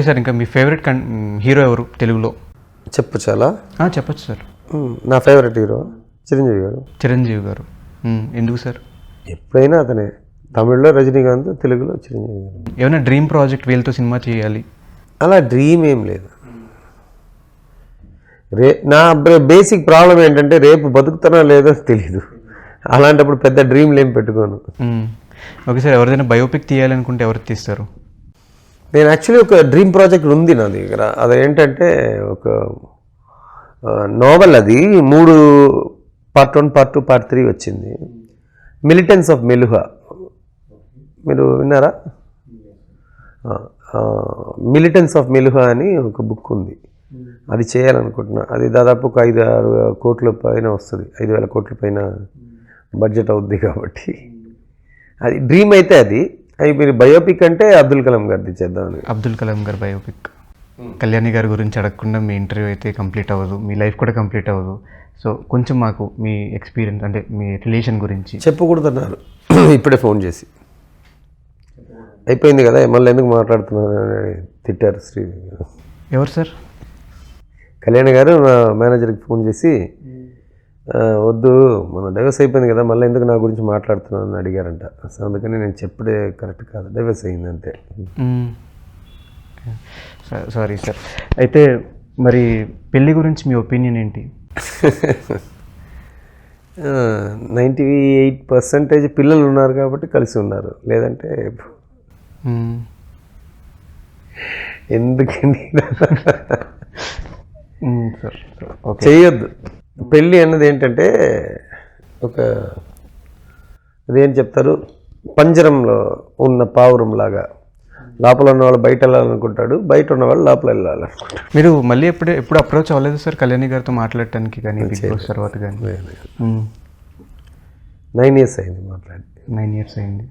Sir ఇంకా మీ favourite hero ఎవరు తెలుగులో? చెప్పొచ్చాలా? చెప్పచ్చు సార్. నా ఫేవరెట్ హీరో చిరంజీవి గారు. చిరంజీవి గారు ఎందుకు సార్? ఎప్పుడైనా అతనే. తమిళ్లో రజనీకాంత్, తెలుగులో చిరంజీవి గారు. ఏమైనా డ్రీమ్ ప్రాజెక్ట్ వీళ్ళతో సినిమా చేయాలి అలా డ్రీమ్ ఏం లేదు. నా బేసిక్ ప్రాబ్లం ఏంటంటే రేపు బతుకుతానో లేదో తెలీదు. అలాంటప్పుడు పెద్ద డ్రీమ్లు ఏం పెట్టుకోను. ఓకే సార్, ఎవరిదైనా బయోపిక్ తీయాలనుకుంటే ఎవరు తీస్తారు? నేను యాక్చువల్లీ ఒక డ్రీమ్ ప్రాజెక్ట్ ఉంది నా దగ్గర. అదేంటంటే ఒక నోవెల్, అది 3 పార్ట్ 1, పార్ట్ 2, పార్ట్ 3 వచ్చింది. మిలిటెన్స్ ఆఫ్ మెలుహా మీరు విన్నారా? మిలిటెన్స్ ఆఫ్ మెలుహా అని ఒక బుక్ ఉంది. అది చేయాలనుకుంటున్నా. అది దాదాపు ఒక 5-6 కోట్ల పైన వస్తుంది. 5,000 కోట్ల పైన బడ్జెట్ అవుద్ది. కాబట్టి అది డ్రీమ్ అయితే అది మీరు బయోపిక్ అంటే అబ్దుల్ కలాం గారిది చేద్దామని. అబ్దుల్ కలాం గారి బయోపిక్. కళ్యాణి గారి గురించి అడగకుండా మీ ఇంటర్వ్యూ అయితే కంప్లీట్ అవ్వదు, మీ లైఫ్ కూడా కంప్లీట్ అవ్వదు. సో కొంచెం మాకు మీ ఎక్స్పీరియన్స్ అంటే మీ రిలేషన్ గురించి చెప్పకూడదన్నారు. ఇప్పుడే ఫోన్ చేసి అయిపోయింది కదా మళ్ళీ ఎందుకు మాట్లాడుతున్నారు అని తిట్టారు శ్రీ. ఎవరు సార్? కళ్యాణి గారు నా మేనేజర్కి ఫోన్ చేసి వద్దు మన డైవర్స్ అయిపోయింది కదా మళ్ళీ ఎందుకు నా గురించి మాట్లాడుతున్నాను అని అడిగారంట. సో అందుకని నేను చెప్పడే కరెక్ట్ కాదు, డైవర్స్ అయింది అంతే. Sorry sir. అయితే మరి పెళ్ళి గురించి మీ ఒపీనియన్ ఏంటి? 98% పిల్లలు ఉన్నారు కాబట్టి కలిసి ఉన్నారు, లేదంటే ఎందుకండి చేయొద్దు. పెళ్ళి అన్నది ఏంటంటే ఒక అదేం చెప్తారు, పంజరంలో ఉన్న పావురం లాగా. లోపల ఉన్నవాళ్ళు బయట వెళ్ళాలనుకుంటాడు, బయట ఉన్నవాళ్ళు లోపల వెళ్ళాలనుకుంటాడు. మీరు మళ్ళీ ఎప్పుడు అప్రోచ్ అవ్వలేదు సార్ కళ్యాణి గారితో మాట్లాడటానికి కానీ బిగ్ బాస్ తర్వాత కానీ? 9 years అయింది మాట్లాడి. 9 years అయింది.